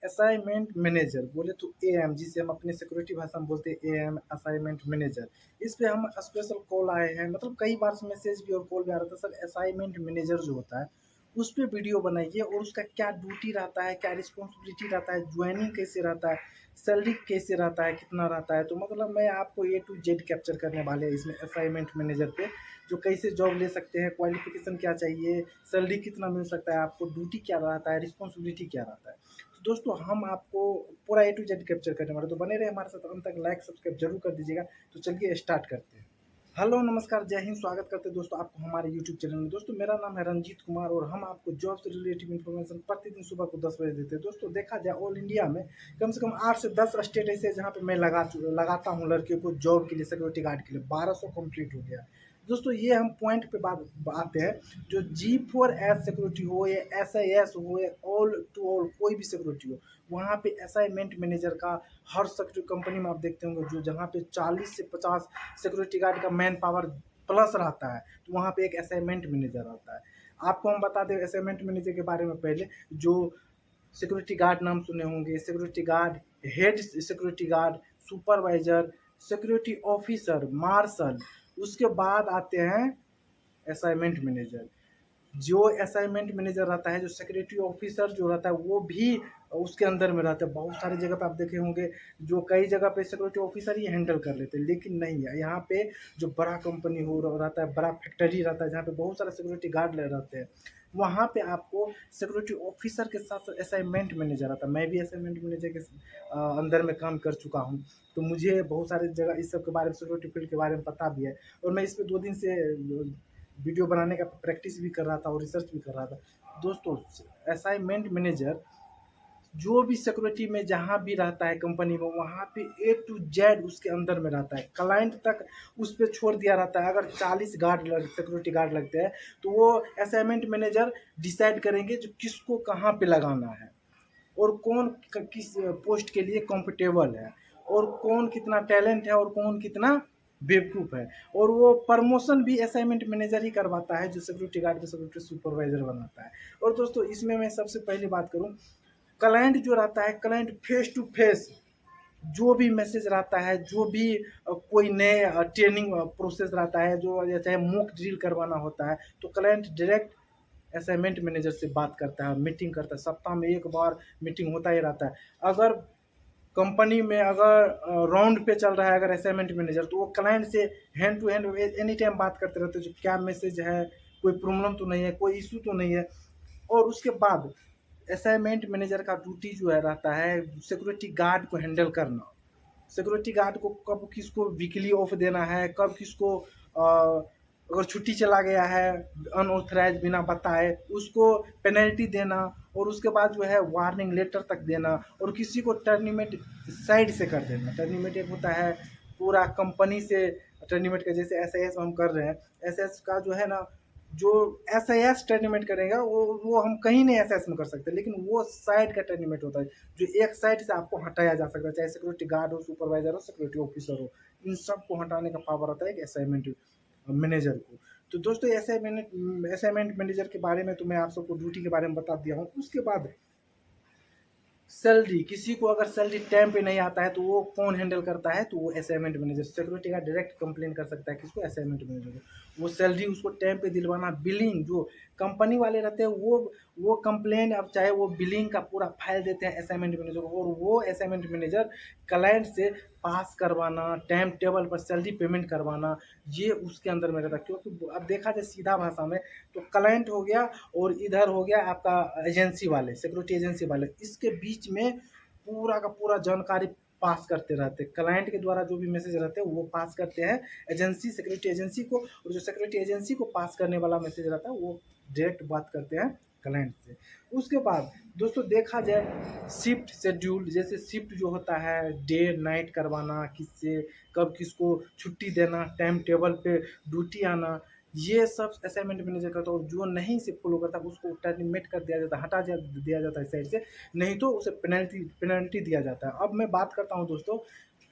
Assignment manager बोले तो am, जिसे हम अपने सिक्योरिटी भाषा में बोलते हैं एएम, असाइनमेंट मैनेजर। इस पे हम स्पेशल कॉल आए हैं, मतलब कई बार मैसेज भी और कॉल भी आ रहा था सर, असाइनमेंट मैनेजर जो होता है उस पे वीडियो बनाइए और उसका क्या ड्यूटी रहता है, क्या रिस्पॉन्सिबिलिटी रहता है, ज्वाइनिंग कैसे रहता है, सैलरी कैसे रहता है, कितना रहता है। तो मतलब मैं आपको A to Z कैप्चर करने वाले हैं इसमें असाइनमेंट मैनेजर पे, जो कैसे जॉब ले सकते हैं, क्वालिफिकेशन क्या चाहिए, सैलरी कितना मिल सकता है आपको, ड्यूटी क्या रहता है, रिस्पॉन्सिबिलिटी क्या रहता है। तो दोस्तों हम आपको पूरा A to Z कैप्चर करने वाले, तो बने रहे हमारे साथ अंत तक, लाइक सब्सक्राइब जरूर कर दीजिएगा। तो चलिए स्टार्ट करते हैं। हेलो नमस्कार, जय हिंद, स्वागत करते हैं दोस्तों आपको हमारे यूट्यूब चैनल में। दोस्तों मेरा नाम है रंजीत कुमार और हम आपको जॉब से रिलेटेड इन्फॉर्मेशन प्रतिदिन सुबह को 10 बजे देते हैं। दोस्तों देखा जाए ऑल इंडिया में कम से कम 8 से 10 स्टेट ऐसे हैं जहाँ पे मैं लगाता हूँ लड़कियों को जॉब के लिए, सिक्योरिटी गार्ड के लिए। 1200 कंप्लीट हो गया। दोस्तों ये हम पॉइंट पे बात आते हैं, जो G4S सिक्योरिटी हो या SAS हो या ऑल टू ऑल कोई भी सिक्योरिटी हो, वहाँ पे असाइनमेंट मैनेजर का हर सिक्योरिटी कंपनी में आप देखते होंगे, जो जहाँ पे 40 से 50 सिक्योरिटी गार्ड का मैन पावर प्लस रहता है, तो वहाँ पे एक असाइनमेंट मैनेजर रहता है। आपको हम बता दें असाइनमेंट मैनेजर के बारे में पहले, जो सिक्योरिटी गार्ड नाम सुने होंगे, security guard, head security guard, supervisor, security officer, marshal, उसके बाद आते हैं असाइनमेंट मैनेजर। जो असाइनमेंट मैनेजर रहता है, जो सिक्योरिटी ऑफिसर जो रहता है, वो भी उसके अंदर में रहता है। बहुत सारी जगह पे आप देखे होंगे, जो कई जगह पे सिक्योरिटी ऑफिसर ही हैंडल कर लेते हैं, लेकिन नहीं है यहाँ पे। जो बड़ा कंपनी हो रहता है, बड़ा फैक्ट्री रहता है, जहाँ पे बहुत सारे सिक्योरिटी गार्ड रहते हैं, वहाँ पे आपको सिक्योरिटी ऑफिसर के साथ असाइनमेंट मैनेजर आता है। मैं भी असाइनमेंट मैनेजर के अंदर में काम कर चुका हूँ, तो मुझे बहुत सारी जगह इस सब के बारे में, सिक्योरिटी फील्ड के बारे में पता भी है। और मैं इस पर 2 दिन से वीडियो बनाने का प्रैक्टिस भी कर रहा था और रिसर्च भी कर रहा था। दोस्तों असाइनमेंट मैनेजर जो भी सिक्योरिटी में जहाँ भी रहता है कंपनी में, वहाँ पे A to Z उसके अंदर में रहता है। क्लाइंट तक उस पर छोड़ दिया रहता है। अगर 40 सिक्योरिटी गार्ड लगते हैं, तो वो असाइनमेंट मैनेजर डिसाइड करेंगे जो किसको कहाँ पे लगाना है, और कौन किस पोस्ट के लिए कंफर्टेबल है, और कौन कितना टैलेंट है, और कौन कितना बेवकूफ़ है। और वो प्रमोशन भी असाइनमेंट मैनेजर ही करवाता है, जो सिक्योरिटी गार्ड को सिक्योरिटी सुपरवाइजर बनाता है। और दोस्तों इसमें मैं सबसे पहले बात करूं, क्लाइंट जो रहता है, क्लाइंट फेस टू फेस जो भी मैसेज रहता है, जो भी कोई नए ट्रेनिंग प्रोसेस रहता है, जो चाहे मॉक ड्रिल करवाना होता है, तो क्लाइंट डायरेक्ट असाइनमेंट मैनेजर से बात करता है, मीटिंग करता है। सप्ताह में 1 बार मीटिंग होता ही रहता है। अगर कंपनी में अगर राउंड पे चल रहा है अगर असाइनमेंट मैनेजर, तो वो क्लाइंट से hand to hand any time बात करते रहते हैं, जो क्या मैसेज है, कोई प्रॉब्लम तो नहीं है, कोई इशू तो नहीं है। और उसके बाद असाइनमेंट मैनेजर का ड्यूटी जो है रहता है सिक्योरिटी गार्ड को हैंडल करना। सिक्योरिटी गार्ड को कब किसको वीकली ऑफ देना है, कब किसको अगर छुट्टी चला गया है अनऑथराइज बिना बताए, उसको पेनल्टी देना, और उसके बाद जो है वार्निंग लेटर तक देना, और किसी को टर्मिनेट साइड से कर देना। टर्मिनेट एक होता है पूरा कंपनी से टर्मिनेट का, जैसे SAS हम कर रहे हैं, SS का जो है ना, जो SAS टर्मिनेट करेगा वो हम कहीं नहीं SS में कर सकते, लेकिन वो साइड का टर्मिनेट होता है, जो एक साइड से आपको हटाया जा सकता है, चाहे सिक्योरिटी गार्ड हो, सुपरवाइजर हो, सिक्योरिटी ऑफिसर हो, इन सबको हटाने का पावर होता है एक असाइनमेंट मैनेजर को। तो दोस्तों असाइनमेंट मैनेजर के बारे में तो मैं आप सबको ड्यूटी के बारे में बता दिया हूँ। उसके बाद सैलरी, किसी को अगर सैलरी टाइम पे नहीं आता है, तो वो कौन हैंडल करता है, तो वो असाइनमेंट मैनेजर। सिक्योरिटी का डायरेक्ट कंप्लेन कर सकता है किसको, असाइनमेंट मैनेजर को। वो सैलरी उसको टाइम पे दिलवाना, बिलिंग जो कंपनी वाले रहते हैं, वो कंप्लेन, अब चाहे वो बिलिंग का पूरा फाइल देते हैं असाइनमेंट मैनेजर को, और वो असाइनमेंट मैनेजर क्लाइंट से पास करवाना, टाइम टेबल पर सैलरी पेमेंट करवाना, ये उसके अंदर में रहता है। क्योंकि अब देखा जाए सीधा भाषा में, तो क्लाइंट हो गया और इधर हो गया आपका एजेंसी वाले, सिक्योरिटी एजेंसी वाले, इसके बीच में पूरा का पूरा जानकारी पास करते रहते हैं। क्लाइंट के द्वारा जो भी मैसेज रहते हैं वो पास करते हैं एजेंसी, सिक्योरिटी एजेंसी को, और जो सिक्योरिटी एजेंसी को पास करने वाला मैसेज रहता है वो डायरेक्ट बात करते हैं क्लाइंट से। उसके बाद दोस्तों देखा जाए शिफ्ट शेड्यूल, जैसे शिफ्ट जो होता है डे नाइट करवाना, किससे कब किसको छुट्टी देना, टाइम टेबल पे ड्यूटी आना, ये सब असाइनमेंट मैनेजर करता है। और जो नहीं से फॉलो करता उसको टर्मिनेट कर दिया जाता है, दिया जाता है साइड से, नहीं तो उसे पेनल्टी दिया जाता है। अब मैं बात करता हूँ दोस्तों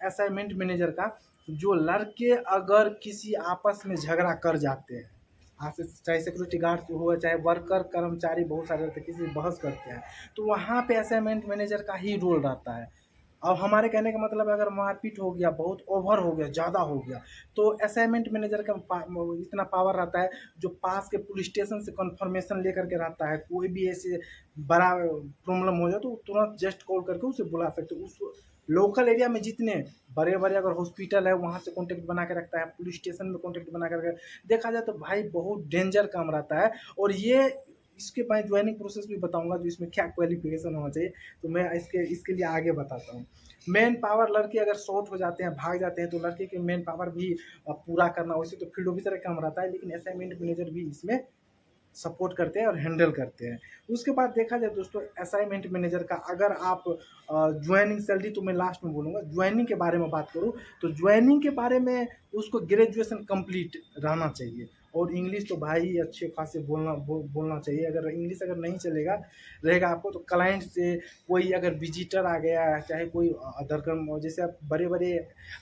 असाइनमेंट मैनेजर का। जो लड़के अगर किसी आपस में झगड़ा कर जाते हैं, आज से चाहे सिक्योरिटी गार्ड हो चाहे वर्कर कर्मचारी बहुत सारे रहते हैं, किसी से बहस करते हैं, तो वहाँ पे असाइनमेंट मैनेजर का ही रोल रहता है। अब हमारे कहने का मतलब है, अगर मारपीट हो गया, बहुत ओवर हो गया, ज़्यादा हो गया, तो असाइनमेंट मैनेजर का इतना पावर रहता है, जो पास के पुलिस स्टेशन से कंफर्मेशन लेकर के रहता है। कोई भी ऐसे बड़ा प्रॉब्लम हो जाए तो तुरंत जस्ट कॉल करके उसे बुला सकते हो। उस लोकल एरिया में जितने बड़े बड़े अगर हॉस्पिटल है वहाँ से कॉन्टेक्ट बना के रखता है, पुलिस स्टेशन में कॉन्टेक्ट बना कर देखा जाए तो भाई बहुत डेंजर काम रहता है। और ये इसके मैं ज्वाइनिंग प्रोसेस भी बताऊंगा, जो इसमें क्या क्वालिफिकेशन होना चाहिए, तो मैं इसके इसके लिए आगे बताता हूँ। मेन पावर, लड़के अगर शॉर्ट हो जाते हैं, भाग जाते हैं, तो लड़के के मेन पावर भी पूरा करना, वैसे तो फील्ड ऑफिसर का काम रहता है, लेकिन असाइनमेंट मैनेजर भी इसमें सपोर्ट करते हैं और हैंडल करते हैं। उसके बाद देखा जाए दोस्तों, असाइनमेंट मैनेजर का अगर आप ज्वाइनिंग सैलरी, तो मैं लास्ट में बोलूँगा, ज्वाइनिंग के बारे में बात करूँ तो ज्वाइनिंग के बारे में उसको ग्रेजुएशन कंप्लीट रहना चाहिए, और इंग्लिश तो भाई अच्छे खासे बोलना चाहिए। अगर इंग्लिश अगर नहीं चलेगा रहेगा आपको, तो क्लाइंट से कोई अगर विजिटर आ गया, चाहे कोई अदर जैसे आप बड़े बड़े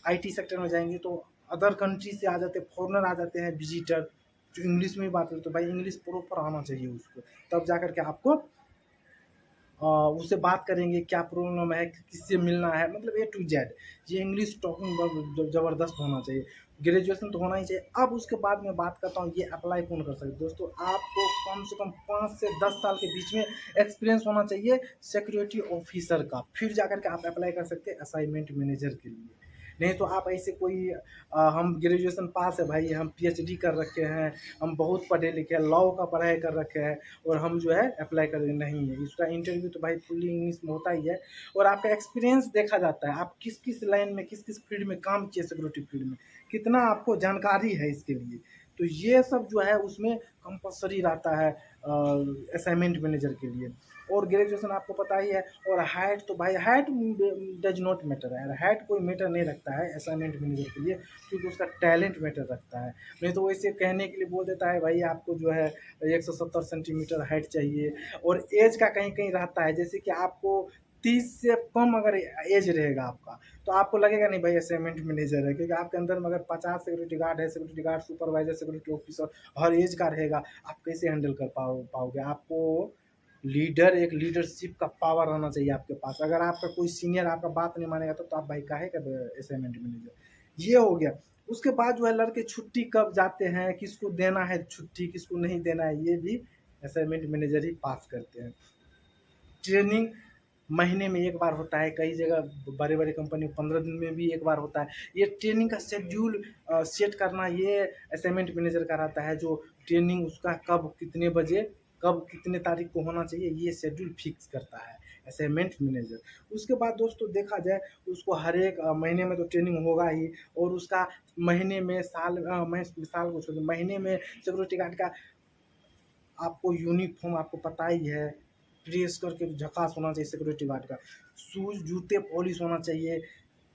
IT सेक्टर में जाएंगे तो अदर कंट्री से आ जाते हैं, फॉरनर आ जाते हैं विजिटर, जो इंग्लिश में बात करते, तो भाई इंग्लिश प्रॉपर आना चाहिए उसको, तब जा कर के आपको उससे बात करेंगे, क्या प्रॉब्लम है, किससे मिलना है, मतलब A to Z ये इंग्लिश टॉकिंग ज़बरदस्त होना चाहिए। ग्रेजुएशन तो होना ही चाहिए। अब उसके बाद मैं बात करता हूँ, ये अप्लाई कौन कर सकते हैं दोस्तों, आपको कम से कम 5 से 10 साल के बीच में एक्सपीरियंस होना चाहिए सिक्योरिटी ऑफिसर का, फिर जा कर के आप अप्लाई कर सकते हैं असाइनमेंट मैनेजर के लिए। नहीं तो आप ऐसे कोई हम ग्रेजुएशन पास है भाई, हम PhD कर रखे हैं, हम बहुत पढ़े लिखे हैं, लॉ का पढ़ाई कर रखे हैं, और हम जो है अप्लाई कर रहे, नहीं है। इसका इंटरव्यू तो भाई फुल्ली इंग्लिश में होता ही है, और आपका एक्सपीरियंस देखा जाता है, आप किस किस लाइन में, किस किस फील्ड में काम किए, सिक्योरिटी फील्ड में कितना आपको जानकारी है इसके लिए। तो ये सब जो है उसमें कंपलसरी रहता है असाइनमेंट मैनेजर के लिए। और ग्रेजुएशन आपको पता ही है। और हाइट तो भाई हाइट डज नॉट मैटर है, हाइट कोई मैटर नहीं रखता है असाइनमेंट मैनेजर के लिए, क्योंकि उसका टैलेंट मैटर रखता है। नहीं तो वैसे कहने के लिए बोल देता है भाई आपको जो है 170 सेंटीमीटर हाइट चाहिए, और एज का कहीं कहीं रहता है, जैसे कि आपको 30 से कम अगर एज रहेगा आपका, तो आपको लगेगा नहीं भाई असाइनमेंट मैनेजर है, क्योंकि आपके अंदर में अगर 50 सिक्योरिटी गार्ड है, security guard supervisor security officer हर एज का रहेगा, आप कैसे हैंडल कर पाओगे। आपको एक लीडरशिप का पावर रहना चाहिए आपके पास। अगर आपका कोई सीनियर आपका बात नहीं मानेगा तो आप भाई काहे का असाइनमेंट मैनेजर। ये हो गया। उसके बाद जो है लड़के छुट्टी कब जाते हैं, किसको देना है छुट्टी, किसको नहीं देना है, ये भी असाइनमेंट मैनेजर ही पास करते हैं। ट्रेनिंग महीने में एक बार होता है, कई जगह बड़े बड़े कंपनी 15 दिन में भी एक बार होता है। ये ट्रेनिंग का शेड्यूल सेट करना ये असाइनमेंट मैनेजर का रहता है, जो ट्रेनिंग उसका कब कितने बजे कब कितने तारीख को होना चाहिए, ये शेड्यूल फिक्स करता है असाइनमेंट मैनेजर। उसके बाद दोस्तों देखा जाए, उसको हर एक महीने में तो ट्रेनिंग होगा ही, और उसका महीने में साल को छोड़ महीने में सिक्योरिटी गार्ड का आपको यूनिफॉर्म आपको पता ही है, प्रेस करके झकास होना चाहिए सिक्योरिटी गार्ड का, शूज जूते पॉलिश होना चाहिए,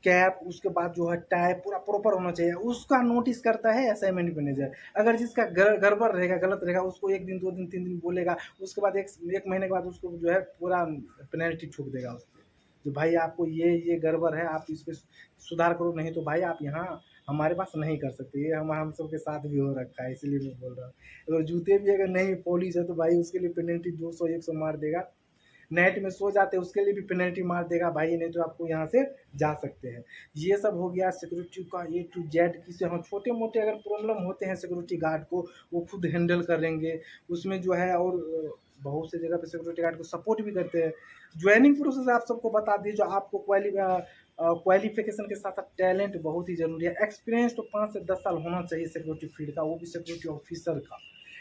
कैप, उसके बाद जो है टाई पूरा प्रॉपर होना चाहिए। उसका नोटिस करता है असाइनमेंट मैनेजर। अगर जिसका गड़बड़ रहेगा, गलत रहेगा, उसको 1 दिन 2 दिन 3 दिन बोलेगा, उसके बाद एक महीने के बाद उसको जो है पूरा पेनल्टी ठोक देगा उस पर, जो भाई आपको ये गड़बड़ है, आप इस पर सुधार करो, नहीं तो भाई आप यहाँ हमारे पास नहीं कर सकते। ये हम सबके साथ भी हो रखा है, इसलिए मैं बोल रहा हूँ। अगर जूते भी अगर नहीं पॉलिश है तो भाई उसके लिए पेनल्टी 200-100 मार देगा। नेट में सो जाते हैं उसके लिए भी पेनल्टी मार देगा भाई, नहीं तो आपको यहाँ से जा सकते हैं। ये सब हो गया सिक्योरिटी का A to Z। किसी हम छोटे मोटे अगर प्रॉब्लम होते हैं सिक्योरिटी गार्ड को, वो खुद हैंडल करेंगे उसमें जो है। और बहुत से जगह पे सिक्योरिटी गार्ड को सपोर्ट भी करते हैं। ज्वाइनिंग प्रोसेस आप सबको बता दिए, जो आपको क्वालिफिकेशन के साथ साथ टैलेंट बहुत ही जरूरी है। एक्सपीरियंस तो 5 से 10 साल होना चाहिए सिक्योरिटी फील्ड का, वो भी सिक्योरिटी ऑफिसर का।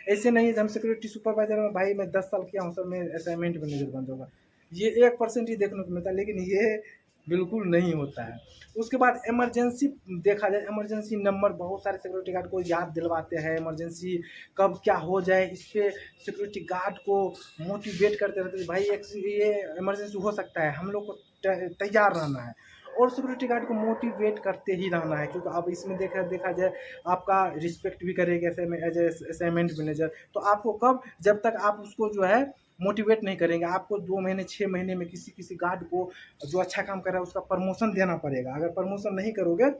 ऐसे नहीं है हम सिक्योरिटी सुपरवाइजर में भाई मैं 10 साल किया हूँ सर, मैं असाइनमेंट मैनेजर बन जाऊँगा। ये 1% ही देखने को मिलता है, लेकिन ये बिल्कुल नहीं होता है। उसके बाद इमरजेंसी देखा जाए, इमरजेंसी नंबर बहुत सारे सिक्योरिटी गार्ड को याद दिलवाते हैं, इमरजेंसी कब क्या हो जाए इस पर सिक्योरिटी गार्ड को मोटिवेट करते रहते हैं, भाई ये इमरजेंसी हो सकता है, हम लोग को तैयार रहना है। और सिक्योरिटी गार्ड को मोटिवेट करते ही रहना है, क्योंकि अब इसमें देखा जाए आपका रिस्पेक्ट भी करेगा एज ए असाइनमेंट मैनेजर। तो आपको कब, जब तक आप उसको जो है मोटिवेट नहीं करेंगे, आपको 2 महीने 6 महीने में किसी किसी गार्ड को जो अच्छा काम कर रहा है उसका प्रमोशन देना पड़ेगा। अगर प्रमोशन नहीं करोगे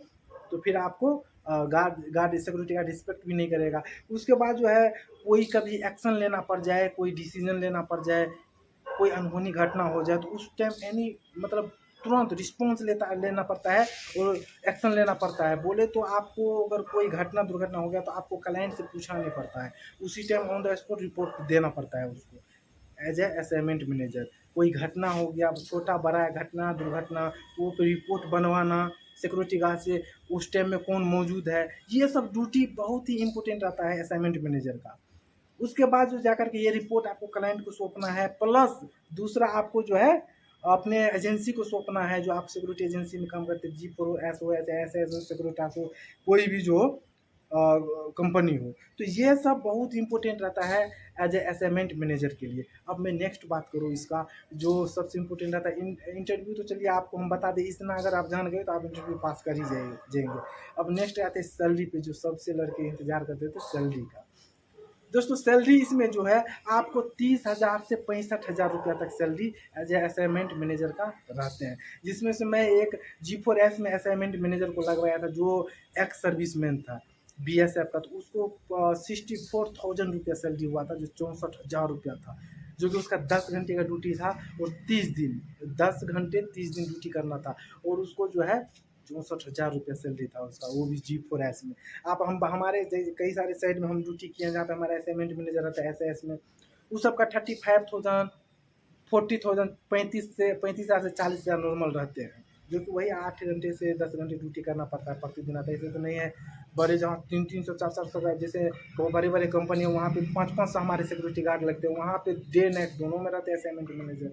तो फिर आपको guard guard security guard respect भी नहीं करेगा। उसके बाद जो है कोई कभी एक्शन लेना पड़ जाए, कोई डिसीजन लेना पड़ जाए, कोई अनहोनी घटना हो जाए, तो उस टाइम एनी मतलब तुरंत रिस्पॉन्स लेना पड़ता है और एक्शन लेना पड़ता है। बोले तो आपको अगर कोई घटना दुर्घटना हो गया तो आपको क्लाइंट से पूछना नहीं पड़ता है, उसी time on the spot report देना पड़ता है उसको एज ए असाइनमेंट मैनेजर। कोई घटना हो गया, छोटा बड़ा घटना दुर्घटना, तो वो पे रिपोर्ट बनवाना सिक्योरिटी गार्ड से, उस टाइम में कौन मौजूद है, ये सब ड्यूटी बहुत ही इंपॉर्टेंट रहता है असाइनमेंट मैनेजर का। उसके बाद जो जाकर के ये रिपोर्ट आपको क्लाइंट को सौंपना है, प्लस दूसरा आपको जो है अपने एजेंसी को सौंपना है, जो आप सिक्योरिटी एजेंसी में काम करते हैं, G4S हो, एस सिक्योरिटास हो, कोई भी जो कंपनी हो। तो ये सब बहुत इंपॉर्टेंट रहता है एज ए असाइनमेंट मैनेजर के लिए। अब मैं नेक्स्ट बात करूँ इसका, जो सबसे इंपॉर्टेंट रहता है इंटरव्यू, तो चलिए आपको हम बता दें, इतना अगर आप जान गए तो आप इंटरव्यू पास कर ही जाएंगे। अब नेक्स्ट आते हैं सैलरी पे, जो सबसे लड़के इंतजार करते थे सैलरी का। दोस्तों सैलरी इसमें जो है आपको 30,000 से 65,000 रुपया तक salary as a assignment manager का रहते हैं, जिसमें से मैं एक G4S में असाइनमेंट मैनेजर को लगवाया था, जो एक्स सर्विसमैन था BSF का, तो उसको 64,000 रुपया सैलरी हुआ था, जो 64,000 रुपया था, जो कि उसका 10 घंटे का ड्यूटी था और 30 दिन, 10 घंटे 30 दिन ड्यूटी करना था, और उसको जो है 64,000 रुपया सैलरी था उसका, वो भी G4S में। आप हम हमारे कई सारे साइड में हम ड्यूटी किए हैं जहाँ पे हमारा असाइनमेंट मैनेजर रहता है SAS में, उस सबका 35,000 40,000 35,000 से 40,000 नॉर्मल रहते हैं, जो कि वही 8 घंटे से 10 घंटे ड्यूटी करना पड़ता है प्रतिदिन आता है। ऐसे तो नहीं है बड़े जहाँ 300 400 का, जैसे बहुत बड़े बड़े कंपनी है वहाँ पे 500 हमारे सिक्योरिटी गार्ड लगते हैं, वहाँ पे डे नाइट दोनों में रहते हैं असाइनमेंट मैनेजर।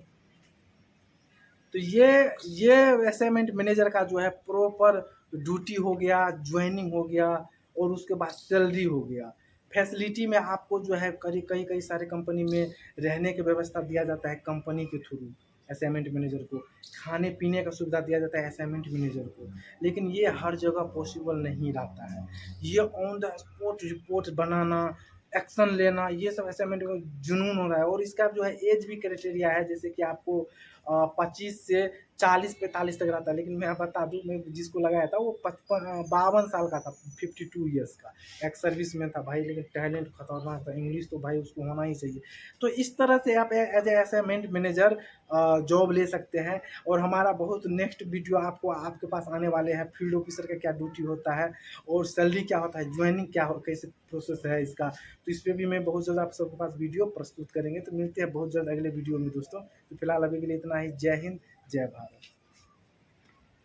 तो ये असाइनमेंट मैनेजर का जो है प्रॉपर ड्यूटी हो गया, ज्वाइनिंग हो गया, और उसके बाद सैलरी हो गया। फैसिलिटी में आपको जो है कई कई कई सारे कंपनी में रहने की व्यवस्था दिया जाता है कंपनी के थ्रू असाइनमेंट मैनेजर को, खाने पीने का सुविधा दिया जाता है असाइनमेंट मैनेजर को, लेकिन ये हर जगह पॉसिबल नहीं रहता है। ये on the spot report banana, action लेना, ये सब असाइनमेंट में जुनून हो रहा है। और इसका जो है एज भी क्राइटेरिया है, जैसे कि आपको 25 से 40-45 तक रहता है, लेकिन मैं बता दूं, मैं जिसको लगाया था वो 52 साल का था, 52 ईयर्स का, एक्स सर्विस में था भाई, लेकिन टैलेंट खतरनाक था, इंग्लिश तो भाई उसको होना ही चाहिए। तो इस तरह से आप as a assignment manager job ले सकते हैं। और हमारा बहुत नेक्स्ट वीडियो आपको आपके पास आने वाले हैं, फील्ड ऑफिसर का क्या ड्यूटी होता है और सैलरी क्या होता है, ज्वाइनिंग क्या हो, कैसे प्रोसेस है इसका, तो इस पर भी मैं बहुत जल्द आप सबके पास वीडियो प्रस्तुत करेंगे। तो मिलते हैं बहुत जल्द अगले वीडियो में दोस्तों। तो फिलहाल अभी के लिए इतना ही। जय हिंद, जय भारत।